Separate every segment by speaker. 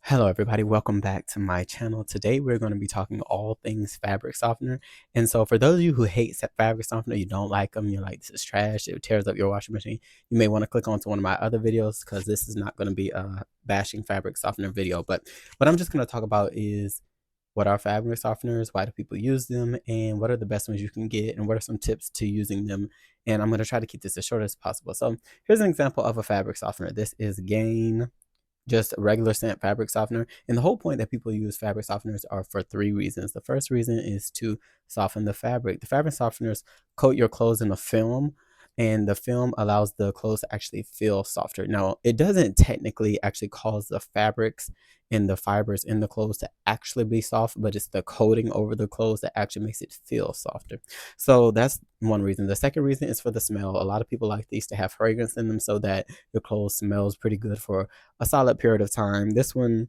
Speaker 1: Hello everybody, welcome back to my channel. Today we're going to be talking all things fabric softener. And so for those of you who hate fabric softener, you don't like them, you're like, this is trash, it tears up your washing machine, you may want to click onto one of my other videos because this is not going to be a bashing fabric softener video. But what I'm just going to talk about is what are fabric softeners, why do people use them, and what are the best ones you can get, and what are some tips to using them. And I'm going to try to keep this as short as possible. So here's an example of a fabric softener. This is Gain, just a regular scent fabric softener. And the whole point that people use fabric softeners are for three reasons. The first reason is to soften the fabric. The fabric softeners coat your clothes in a film, and the film allows the clothes to actually feel softer. Now, it doesn't technically actually cause the fabrics and the fibers in the clothes to actually be soft, but it's the coating over the clothes that actually makes it feel softer. So that's one reason. The second reason is for the smell. A lot of people like these to have fragrance in them so that your clothes smells pretty good for a solid period of time. This one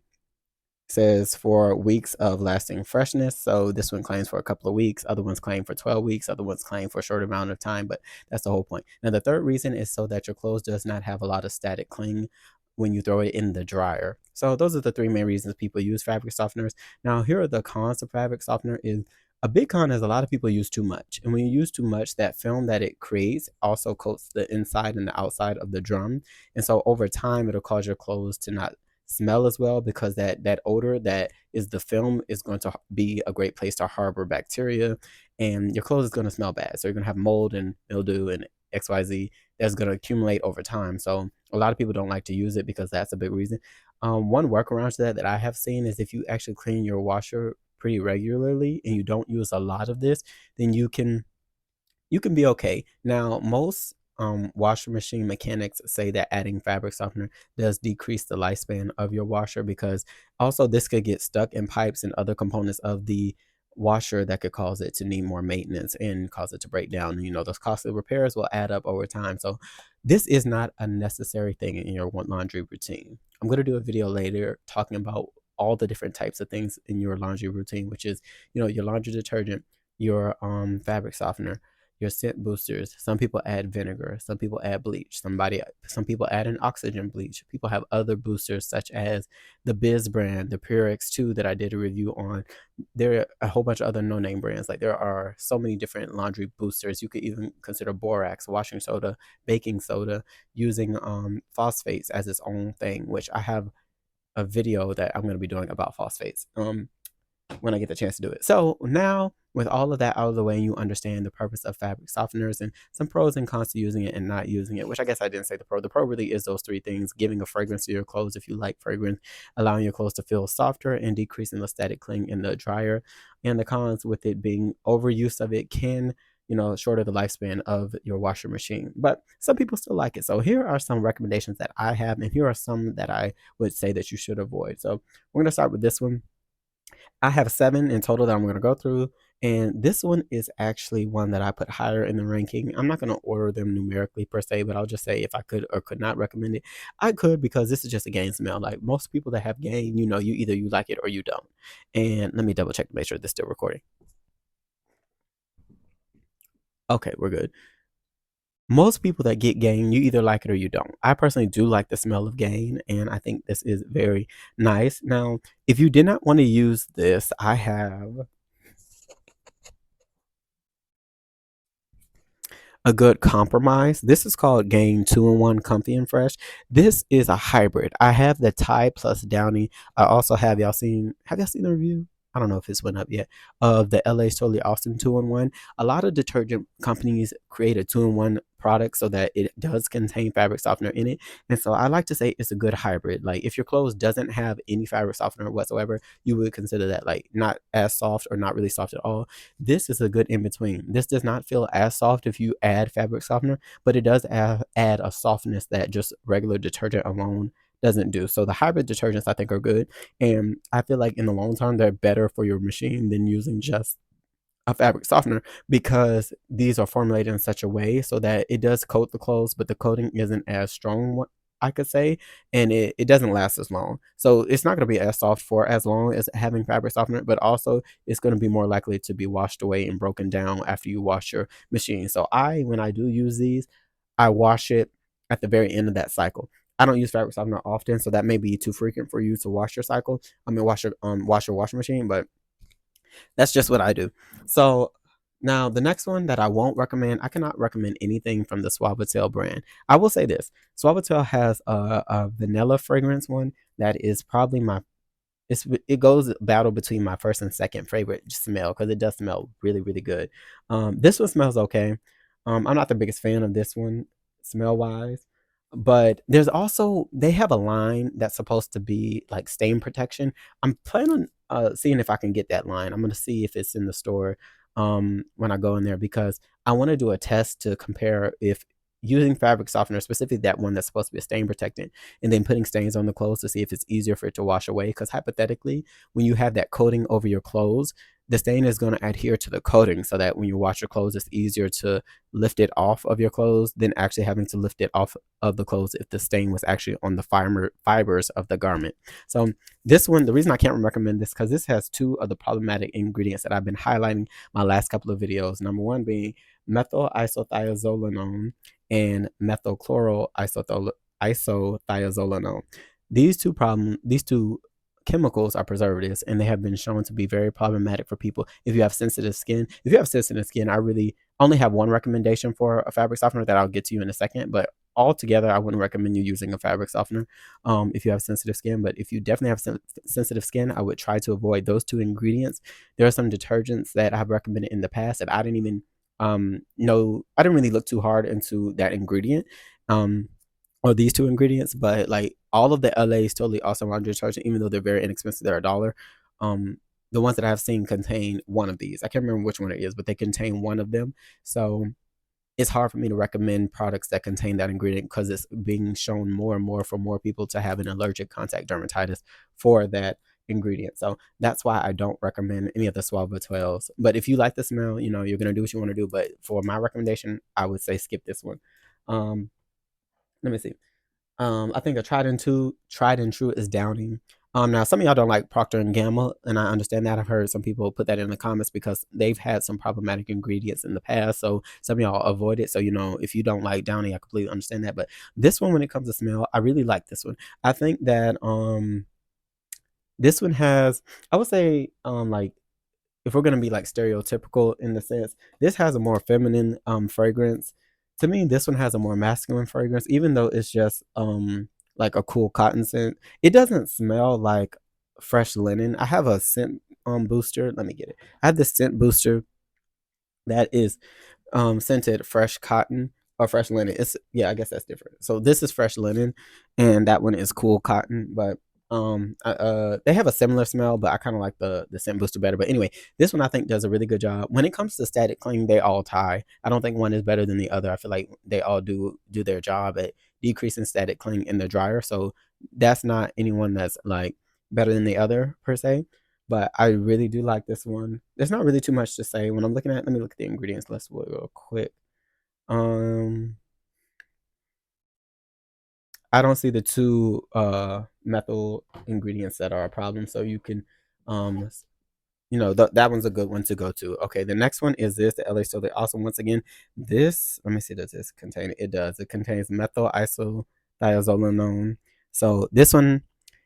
Speaker 1: says for weeks of lasting freshness. So this one claims for a couple of weeks. Other ones claim for 12 weeks. Other ones claim for a short amount of time, but that's the whole point. Now, the third reason is so that your clothes does not have a lot of static cling when you throw it in the dryer. So those are the three main reasons people use fabric softeners. Now, here are the cons of fabric softener. Is a big con is a lot of people use too much. And when you use too much, that film that it creates also coats the inside and the outside of the drum. And so over time, it'll cause your clothes to not smell as well, because that odor that is the film is going to be a great place to harbor bacteria, and your clothes is going to smell bad. So you're going to have mold and mildew and XYZ that's going to accumulate over time. So a lot of people don't like to use it because that's a big reason. One workaround to that I have seen is if you actually clean your washer pretty regularly and you don't use a lot of this, then you can be okay. Now, most washer machine mechanics say that adding fabric softener does decrease the lifespan of your washer, because also this could get stuck in pipes and other components of the washer that could cause it to need more maintenance and cause it to break down. You know, those costly repairs will add up over time. So this is not a necessary thing in your laundry routine. I'm going to do a video later talking about all the different types of things in your laundry routine, which is, you know, your laundry detergent, your fabric softener, your scent boosters. Some people add vinegar. Some people add bleach. Some people add an oxygen bleach. People have other boosters such as the Biz brand, the Pure X2 that I did a review on. There are a whole bunch of other no-name brands. Like, there are so many different laundry boosters. You could even consider borax, washing soda, baking soda, using phosphates as its own thing, which I have a video that I'm going to be doing about phosphates when I get the chance to do it. So now, with all of that out of the way, and you understand the purpose of fabric softeners and some pros and cons to using it and not using it, which I guess I didn't say the pro. The pro really is those three things: giving a fragrance to your clothes if you like fragrance, allowing your clothes to feel softer, and decreasing the static cling in the dryer. And the cons with it being overuse of it can, you know, shorter the lifespan of your washer machine. But some people still like it. So here are some recommendations that I have, and here are some that I would say that you should avoid. So we're going to start with this one. I have 7 in total that I'm going to go through, and this one is actually one that I put higher in the ranking. I'm not going to order them numerically per se, but I'll just say if I could or could not recommend it, I could, because this is just a Gain smell. Like, most people that have Gain, you know, you either you like it or you don't. And let me double check to make sure this is still recording. Okay, we're good. Most people that get Gain, you either like it or you don't. I personally do like the smell of Gain, and I think this is very nice. Now, if you did not want to use this, I have a good compromise. This is called Gain 2-in-1 Comfy and Fresh. This is a hybrid. I have the Tide plus Downy. I also have y'all seen the review? I don't know if it's went up yet, of the LA's Totally Awesome 2-in-1. A lot of detergent companies create a 2-in-1 product so that it does contain fabric softener in it. And so I like to say it's a good hybrid. Like, if your clothes doesn't have any fabric softener whatsoever, you would consider that like not as soft or not really soft at all. This is a good in between. This does not feel as soft if you add fabric softener, but it does add a softness that just regular detergent alone doesn't do. So the hybrid detergents I think are good, and I feel like in the long term they're better for your machine than using just a fabric softener, because these are formulated in such a way so that it does coat the clothes, but the coating isn't as strong, I could say, and it doesn't last as long. So it's not going to be as soft for as long as having fabric softener, but also it's going to be more likely to be washed away and broken down after you wash your machine. So when I do use these, I wash it at the very end of that cycle. I don't use fabric softener often, so that may be too frequent for you to wash your cycle. I mean, wash your washing machine, but that's just what I do. So now the next one that I won't recommend, I cannot recommend anything from the Suavitel brand. I will say this: Suavitel has a vanilla fragrance one that is probably my it goes battle between my first and second favorite smell because it does smell really really good. This one smells okay. I'm not the biggest fan of this one smell wise, but there's also they have a line that's supposed to be like stain protection. I'm planning on seeing if I can get that line. I'm gonna see if it's in the store when I go in there because I want to do a test to compare if using fabric softener, specifically that one that's supposed to be a stain protectant, and then putting stains on the clothes to see if it's easier for it to wash away. Because hypothetically, when you have that coating over your clothes, the stain is going to adhere to the coating so that when you wash your clothes, it's easier to lift it off of your clothes than actually having to lift it off of the clothes if the stain was actually on the fibers of the garment. So this one, the reason I can't recommend this because this has two of the problematic ingredients that I've been highlighting my last couple of videos. Number one being methyl isothiazolinone and isothiazolinone. These two chemicals are preservatives, and they have been shown to be very problematic for people if you have sensitive skin. If you have sensitive skin, I really only have one recommendation for a fabric softener that I'll get to you in a second, but altogether, I wouldn't recommend you using a fabric softener if you have sensitive skin. But if you definitely have sensitive skin, I would try to avoid those two ingredients. There are some detergents that I've recommended in the past that I didn't even no, I didn't really look too hard into that ingredient, or these two ingredients, but like all of the LA's totally awesome laundry detergent, even though they're very inexpensive, they're $1. The ones that I've seen contain one of these. I can't remember which one it is, but they contain one of them. So it's hard for me to recommend products that contain that ingredient because it's being shown more and more for more people to have an allergic contact dermatitis for that ingredient. So that's why I don't recommend any of the Suavitels. But if you like the smell, you know, you're gonna do what you want to do. But for my recommendation, I would say skip this one. Um, Let me see. I think a tried and true is Downing. Now some of y'all don't like Procter and Gamble, and I understand that. I've heard some people put that in the comments because they've had some problematic ingredients in the past. So some of y'all avoid it. So you know, if you don't like Downing, I completely understand that. But this one, when it comes to smell, I really like this one. I think that this one has, I would say, like if we're gonna be like stereotypical in the sense, this has a more feminine fragrance. To me, this one has a more masculine fragrance, even though it's just like a cool cotton scent. It doesn't smell like fresh linen. I have a scent booster. Let me get it. I have this scent booster that is scented fresh cotton or fresh linen. It's yeah, I guess that's different. So this is fresh linen, and that one is cool cotton. But they have a similar smell, but I kind of like the scent booster better. But anyway, this one I think does a really good job. When it comes to static cling, they all tie. I don't think one is better than the other. I feel like they all do their job at decreasing static cling in the dryer. So that's not anyone that's like better than the other per se. But I really do like this one. There's not really too much to say when I'm looking at. Let me look at the ingredients list real quick. Um, I don't see the two methyl ingredients that are a problem, so you can, um, you know, that one's a good one to go to. Okay, the next one is this, the LA Soda. Awesome. Once again, this, let me see, does this contain? It does. It contains methyl isothiazolinone. So this one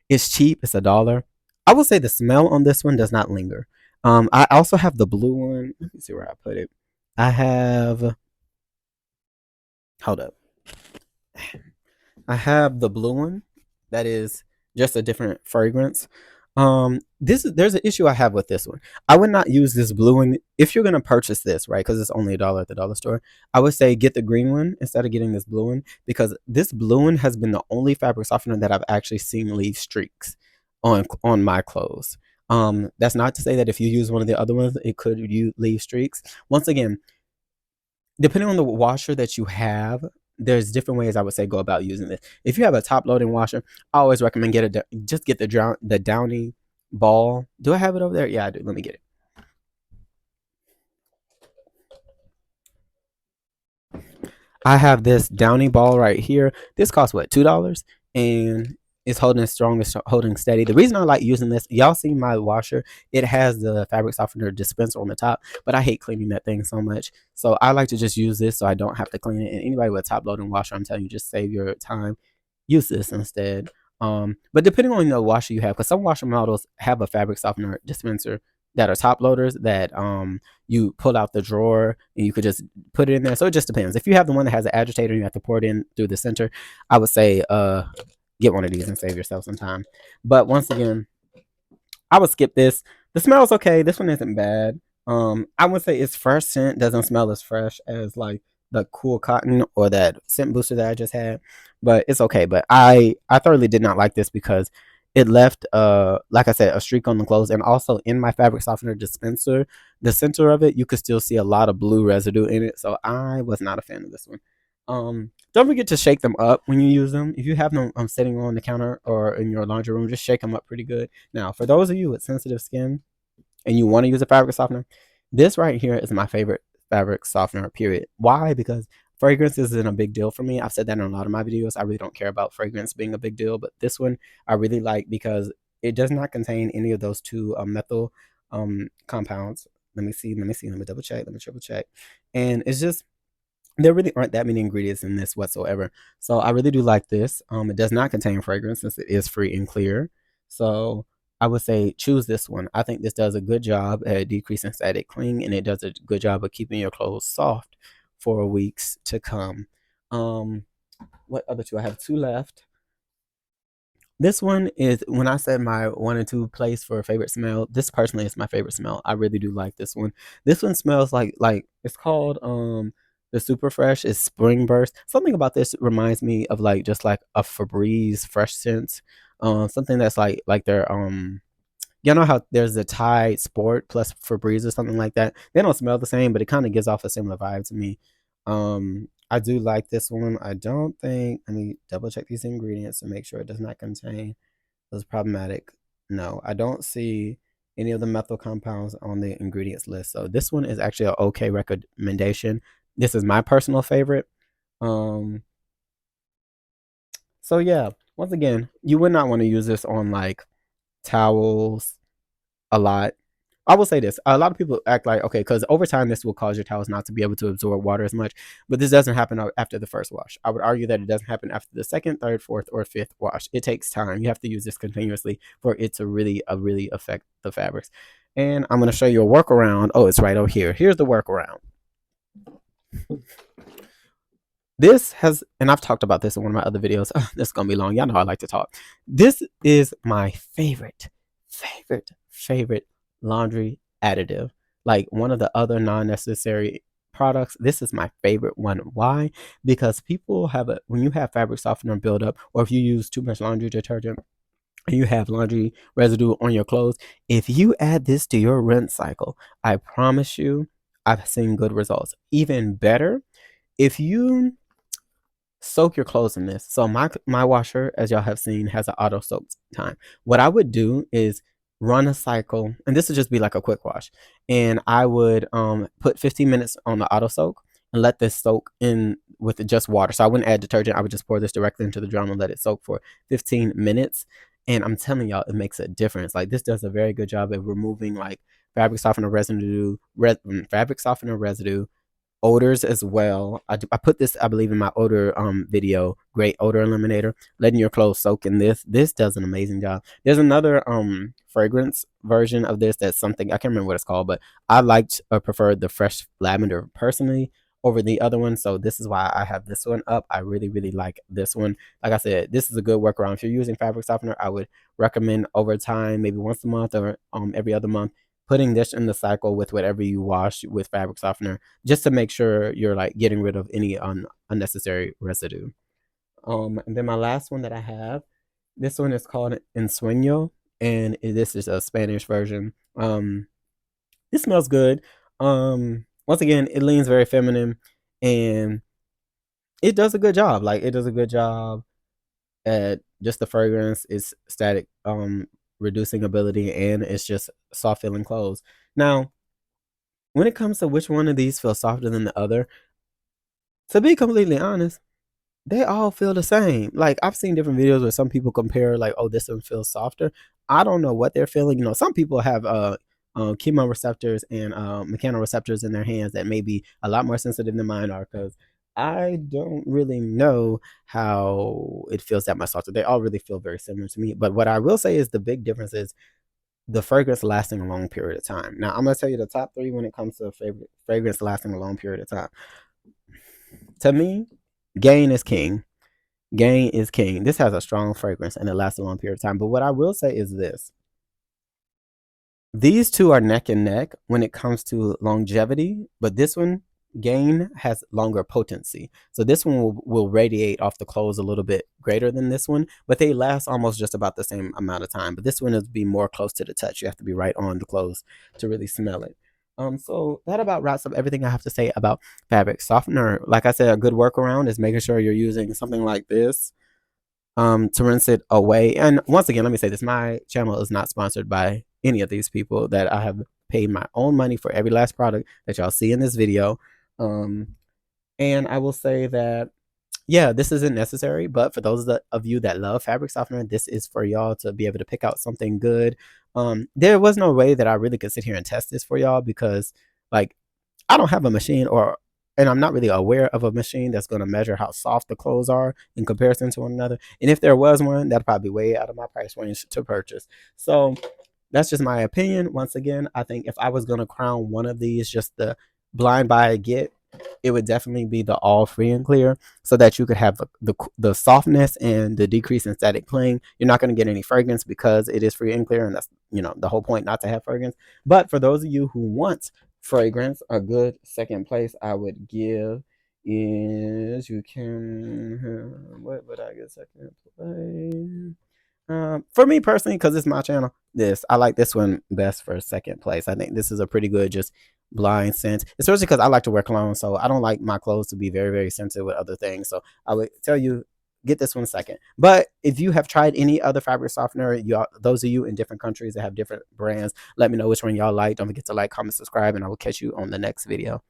Speaker 1: is cheap. It's $1. I will say the smell on this one does not linger. I also have the blue one. Let me see where I put it. I have. Hold up. I have the blue one that is just a different fragrance. There's an issue I have with this one. I would not use this blue one if you're gonna purchase this, right? Because it's only $1 at the dollar store. I would say get the green one instead of getting this blue one because this blue one has been the only fabric softener that I've actually seen leave streaks on my clothes. That's not to say that if you use one of the other ones, it could you leave streaks. Once again, depending on the washer that you have, there's different ways I would say go about using this. If you have a top loading washer, I always recommend just get the Downy ball. Do I have it over there? Yeah, I do. Let me get it. I have this Downy ball right here. This costs what, $2, and it's holding strong, it's holding steady. The reason I like using this, y'all see my washer, it has the fabric softener dispenser on the top, but I hate cleaning that thing so much. So I like to just use this so I don't have to clean it. And anybody with a top loading washer, I'm telling you, just save your time. use this instead. But depending on the washer you have, because some washer models have a fabric softener dispenser that are top loaders that you pull out the drawer and you could just put it in there. So it just depends. If you have the one that has an agitator, you have to pour it in through the center. I would say get one of these and save yourself some time. But once again, I would skip this. The smell's okay. This one isn't bad. I would say its first scent doesn't smell as fresh as like the cool cotton or that scent booster that I just had, but it's okay. But I thoroughly did not like this because it left like I said, a streak on the clothes, and also in my fabric softener dispenser, the center of it, you could still see a lot of blue residue in it. So I was not a fan of this one. Don't forget to shake them up when you use them. If you have them sitting on the counter or in your laundry room, just shake them up pretty good. Now, for those of you with sensitive skin and you want to use a fabric softener, this right here is my favorite fabric softener, period. Why? Because fragrance isn't a big deal for me. I've said that in a lot of my videos. I really don't care about fragrance being a big deal, but this one I really like because it does not contain any of those two methyl compounds. Let me see. Let me double check. Let me triple check. And it's just, there really aren't that many ingredients in this whatsoever. So I really do like this. It does not contain fragrance since it is free and clear. So I would say choose this one. I think this does a good job at decreasing static cling, and it does a good job of keeping your clothes soft for weeks to come. What other two? I have two left. This one is, when I said my 1 and 2 place for a favorite smell, this personally is my favorite smell. I really do like this one. This one smells like it's called the Super Fresh is Spring Burst. Something about this reminds me of like just like a Febreze fresh scent. Something that's like their you know how there's a Tide Sport plus Febreze or something like that. They don't smell the same, but it kind of gives off a similar vibe to me. I do like this one. I don't think. Let me double check these ingredients to make sure it does not contain those problematic. No, I don't see any of the methyl compounds on the ingredients list. So this one is actually an okay recommendation. This is my personal favorite. Um, so yeah, once again, you would not want to use this on like towels a lot. I will say this: a lot of people act like, okay, because over time this will cause your towels not to be able to absorb water as much, but this doesn't happen after the first wash. I would argue that it doesn't happen after the second, third, fourth, or fifth wash. It takes time. You have to use this continuously for it to really affect the fabrics. And I'm going to show you a workaround. Oh, it's right over here. Here's the workaround. This has, and I've talked about this in one of my other videos. This is gonna be long. Y'all know I like to talk. This is my favorite laundry additive. Like one of the other non-necessary products. This is my favorite one. Why? Because people have a, when you have fabric softener buildup, or if you use too much laundry detergent and you have laundry residue on your clothes, if you add this to your rinse cycle, I promise you, I've seen good results. Even better, if you soak your clothes in this. So my washer, as y'all have seen, has an auto soak time. What I would do is run a cycle, and this would just be like a quick wash. And I would put 15 minutes on the auto soak and let this soak in with just water. So I wouldn't add detergent. I would just pour this directly into the drum and let it soak for 15 minutes. And I'm telling y'all, it makes a difference. Like this does a very good job of removing like fabric softener residue, odors as well. I put this, I believe, in my odor video, great odor eliminator, letting your clothes soak in this. This does an amazing job. There's another fragrance version of this that's something I can't remember what it's called, but I liked or preferred the fresh lavender personally over the other one. So this is why I have this one up. I really like this one. Like I said, this is a good workaround. If you're using fabric softener, I would recommend over time, maybe once a month or every other month, putting this in the cycle with whatever you wash with fabric softener, just to make sure you're like getting rid of any unnecessary residue. And then my last one that I have, this one is called Insano, and this is a Spanish version. It smells good. Once again, it leans very feminine, and it does a good job. Like it does a good job at just the fragrance. It's static reducing ability, and it's just soft feeling clothes. Now, when it comes to which one of these feels softer than the other, to be completely honest, they all feel the same. Like I've seen different videos where some people compare, like, oh, this one feels softer. I don't know what they're feeling. You know, some people have chemoreceptors and mechanoreceptors in their hands that may be a lot more sensitive than mine are, because I don't really know how it feels that much softer. They all really feel very similar to me. But what I will say is the big difference is the fragrance lasting a long period of time. Now, I'm going to tell you the top three when it comes to favorite fragrance lasting a long period of time. To me, Gain is king. Gain is king. This has a strong fragrance and it lasts a long period of time. But what I will say is this: these two are neck and neck when it comes to longevity, but this one, Gain, has longer potency. So this one will radiate off the clothes a little bit greater than this one, but they last almost just about the same amount of time. But this one is be more close to the touch. You have to be right on the clothes to really smell it. So that about wraps up everything I have to say about fabric softener. Like I said, a good workaround is making sure you're using something like this to rinse it away. And once again, let me say this: my channel is not sponsored by any of these people. That I have paid my own money for every last product that y'all see in this video. Um, and I will say that, yeah, this isn't necessary, but for those of you that love fabric softener, this is for y'all to be able to pick out something good. There was no way that I really could sit here and test this for y'all because, like, I don't have a machine, and I'm not really aware of a machine that's going to measure how soft the clothes are in comparison to one another. And if there was one, that'd probably be way out of my price range to purchase. So that's just my opinion. Once again, I think if I was going to crown one of these just the blind buy get, it would definitely be the all free and clear, so that you could have the softness and the decrease in static cling. You're not going to get any fragrance because it is free and clear, and that's the whole point, not to have fragrance. But for those of you who want fragrance, a good second place I would give is you can what would I get second place? For me personally, because it's my channel, I like this one best for second place. I think this is a pretty good just blind scent, especially because I like to wear cologne, so I don't like my clothes to be very, very scented with other things. So I would tell you, get this one second. But if you have tried any other fabric softener, y'all, those of you in different countries that have different brands, let me know which one y'all like. Don't forget to like, comment, subscribe, and I will catch you on the next video.